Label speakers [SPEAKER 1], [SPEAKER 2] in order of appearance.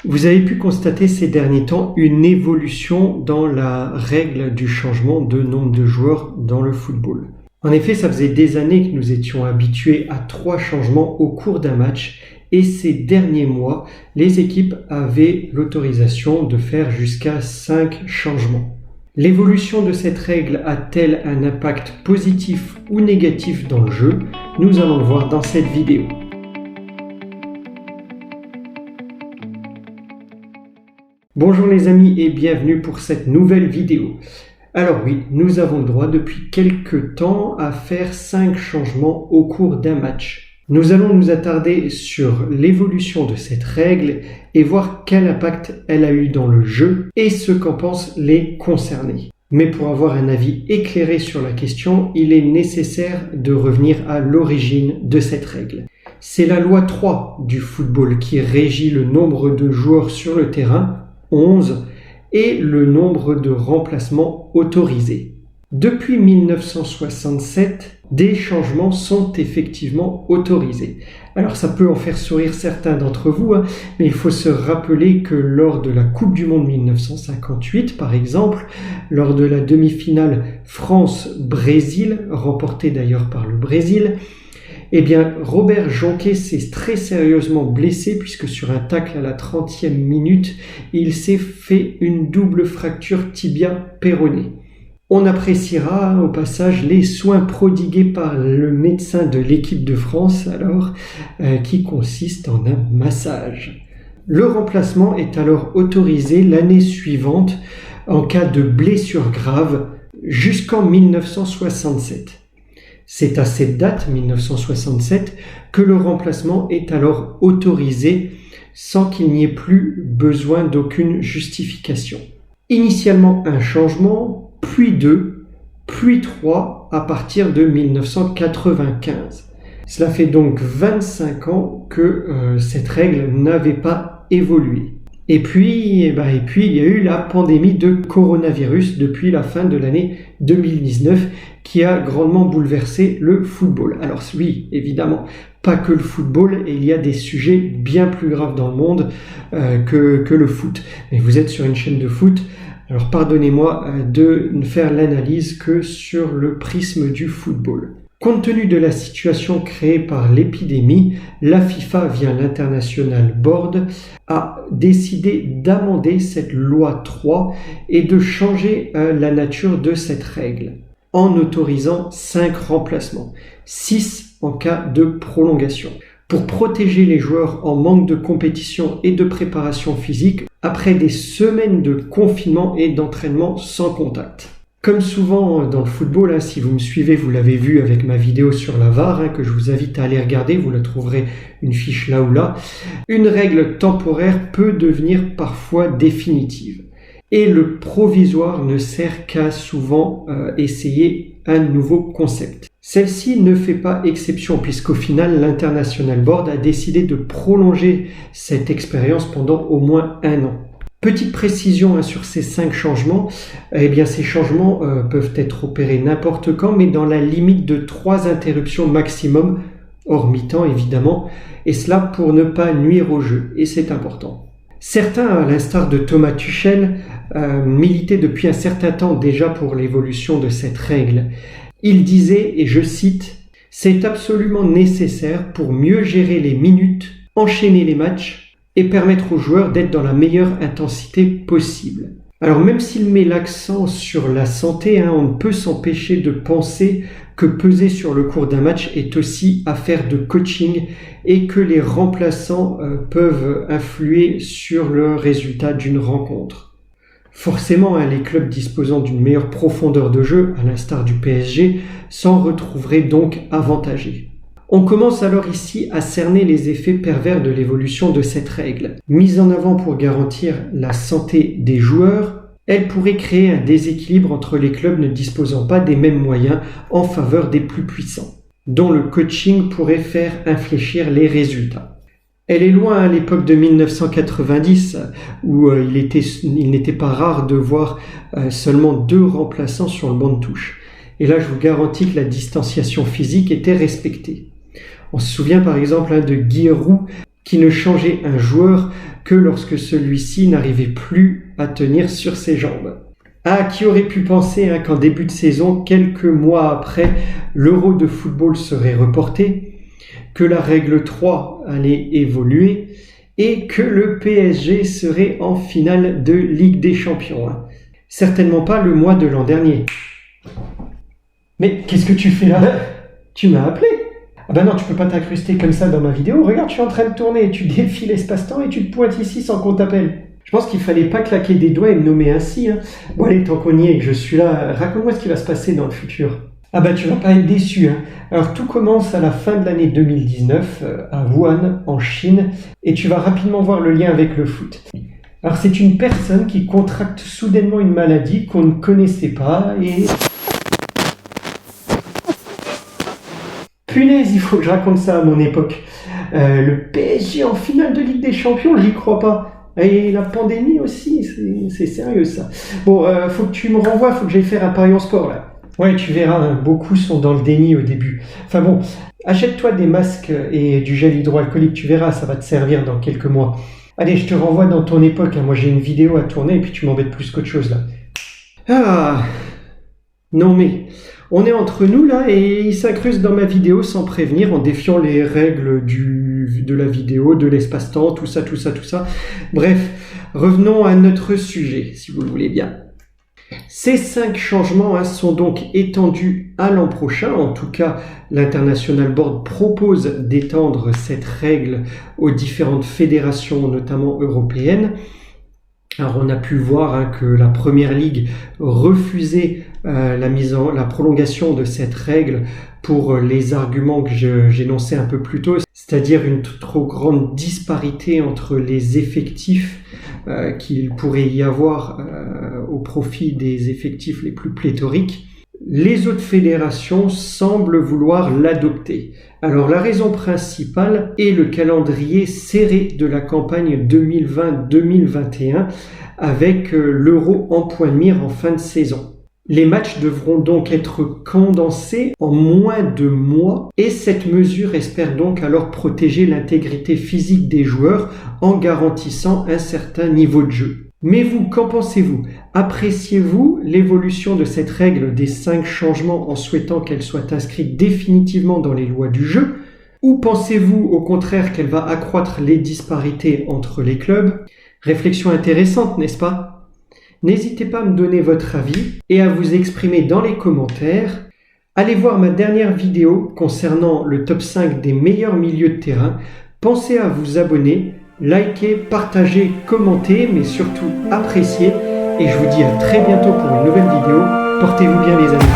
[SPEAKER 1] Vous avez pu constater ces derniers temps une évolution dans la règle du changement de nombre de joueurs dans le football. En effet, ça faisait des années que nous étions habitués à 3 changements au cours d'un match et ces derniers mois, les équipes avaient l'autorisation de faire jusqu'à 5 changements. L'évolution de cette règle a-t-elle un impact positif ou négatif dans le jeu? Nous allons le voir dans cette vidéo. Bonjour les amis et bienvenue pour cette nouvelle vidéo. Alors oui, nous avons le droit depuis quelques temps à faire 5 changements au cours d'un match. Nous allons nous attarder sur l'évolution de cette règle et voir quel impact elle a eu dans le jeu et ce qu'en pensent les concernés. Mais pour avoir un avis éclairé sur la question, il est nécessaire de revenir à l'origine de cette règle. C'est la loi 3 du football qui régit le nombre de joueurs sur le terrain, 11, et le nombre de remplacements autorisés. Depuis 1967, des changements sont effectivement autorisés. Alors ça peut en faire sourire certains d'entre vous, mais il faut se rappeler que lors de la Coupe du Monde 1958, par exemple, lors de la demi-finale France-Brésil, remportée d'ailleurs par le Brésil, eh bien, Robert Jonquet s'est très sérieusement blessé puisque sur un tacle à la 30e minute, il s'est fait une double fracture tibia-péronée. On appréciera au passage les soins prodigués par le médecin de l'équipe de France qui consiste en un massage. Le remplacement est alors autorisé l'année suivante en cas de blessure grave jusqu'en 1967. C'est à cette date, 1967, que le remplacement est alors autorisé sans qu'il n'y ait plus besoin d'aucune justification. Initialement un changement, puis 2, puis 3 à partir de 1995. Cela fait donc 25 ans que cette règle n'avait pas évolué. Et puis, il y a eu la pandémie de coronavirus depuis la fin de l'année 2019 qui a grandement bouleversé le football. Alors oui, évidemment, pas que le football, et il y a des sujets bien plus graves dans le monde que le foot. Mais vous êtes sur une chaîne de foot, alors pardonnez-moi de ne faire l'analyse que sur le prisme du football. Compte tenu de la situation créée par l'épidémie, la FIFA, via l'International Board, a décidé d'amender cette loi 3 et de changer la nature de cette règle en autorisant 5 remplacements, 6 en cas de prolongation, pour protéger les joueurs en manque de compétition et de préparation physique après des semaines de confinement et d'entraînement sans contact. Comme souvent dans le football, si vous me suivez, vous l'avez vu avec ma vidéo sur la VAR, que je vous invite à aller regarder, vous la trouverez une fiche là ou là. Une règle temporaire peut devenir parfois définitive. Et le provisoire ne sert qu'à souvent essayer un nouveau concept. Celle-ci ne fait pas exception puisqu'au final, l'International Board a décidé de prolonger cette expérience pendant au moins 1 an. Petite précision sur ces 5 changements, ces changements peuvent être opérés n'importe quand, mais dans la limite de 3 interruptions maximum, hors mi-temps évidemment, et cela pour ne pas nuire au jeu, et c'est important. Certains, à l'instar de Thomas Tuchel, militaient depuis un certain temps déjà pour l'évolution de cette règle. Il disait, et je cite, « C'est absolument nécessaire pour mieux gérer les minutes, enchaîner les matchs, et permettre aux joueurs d'être dans la meilleure intensité possible. » Alors même s'il met l'accent sur la santé, on ne peut s'empêcher de penser que peser sur le cours d'un match est aussi affaire de coaching et que les remplaçants peuvent influer sur le résultat d'une rencontre. Forcément, les clubs disposant d'une meilleure profondeur de jeu, à l'instar du PSG, s'en retrouveraient donc avantagés. On commence alors ici à cerner les effets pervers de l'évolution de cette règle. Mise en avant pour garantir la santé des joueurs, elle pourrait créer un déséquilibre entre les clubs ne disposant pas des mêmes moyens en faveur des plus puissants, dont le coaching pourrait faire infléchir les résultats. Elle est loin à l'époque de 1990 où il n'était pas rare de voir seulement 2 remplaçants sur le banc de touche. Et là, je vous garantis que la distanciation physique était respectée. On se souvient par exemple de Giroud qui ne changeait un joueur que lorsque celui-ci n'arrivait plus à tenir sur ses jambes. Ah, qui aurait pu penser qu'en début de saison, quelques mois après, l'Euro de football serait reporté, que la règle 3 allait évoluer et que le PSG serait en finale de Ligue des Champions. Certainement pas le mois de l'an dernier. Mais qu'est-ce que tu fais là? Tu m'as appelé? Ah ben non, tu peux pas t'incruster comme ça dans ma vidéo. Regarde, je suis en train de tourner, tu défies l'espace-temps et tu te pointes ici sans qu'on t'appelle. Je pense qu'il fallait pas claquer des doigts et me nommer ainsi. Bon allez, tant qu'on y est et que je suis là, raconte-moi ce qui va se passer dans le futur. Ah bah tu vas pas être déçu. Alors tout commence à la fin de l'année 2019 à Wuhan, en Chine, et tu vas rapidement voir le lien avec le foot. Alors c'est une personne qui contracte soudainement une maladie qu'on ne connaissait pas et... Punaise, il faut que je raconte ça à mon époque. Le PSG en finale de Ligue des Champions, j'y crois pas. Et la pandémie aussi, c'est sérieux ça. Bon, faut que tu me renvoies, faut que j'aille faire un pari en sport là. Ouais, tu verras, beaucoup sont dans le déni au début. Enfin bon, achète-toi des masques et du gel hydroalcoolique, tu verras, ça va te servir dans quelques mois. Allez, je te renvoie dans ton époque, moi j'ai une vidéo à tourner et puis tu m'embêtes plus qu'autre chose là. Ah, non mais, on est entre nous là et il s'incruste dans ma vidéo sans prévenir en défiant les règles de la vidéo, de l'espace-temps, tout ça. Bref, revenons à notre sujet, si vous le voulez bien. Ces 5 changements sont donc étendus à l'an prochain. En tout cas, l'International Board propose d'étendre cette règle aux différentes fédérations, notamment européennes. Alors on a pu voir que la Première Ligue refusait la prolongation de cette règle pour les arguments que j'énonçais un peu plus tôt, c'est-à-dire une trop grande disparité entre les effectifs qu'il pourrait y avoir au profit des effectifs les plus pléthoriques. Les autres fédérations semblent vouloir l'adopter. Alors la raison principale est le calendrier serré de la campagne 2020-2021 avec l'Euro en point de mire en fin de saison. Les matchs devront donc être condensés en moins de mois et cette mesure espère donc alors protéger l'intégrité physique des joueurs en garantissant un certain niveau de jeu. Mais vous, qu'en pensez-vous? Appréciez-vous l'évolution de cette règle des 5 changements en souhaitant qu'elle soit inscrite définitivement dans les lois du jeu? Ou pensez-vous au contraire qu'elle va accroître les disparités entre les clubs? Réflexion intéressante, n'est-ce pas? N'hésitez pas à me donner votre avis et à vous exprimer dans les commentaires. Allez voir ma dernière vidéo concernant le top 5 des meilleurs milieux de terrain. Pensez à vous abonner, liker, partager, commenter, mais surtout apprécier. Et je vous dis à très bientôt pour une nouvelle vidéo. Portez-vous bien les amis.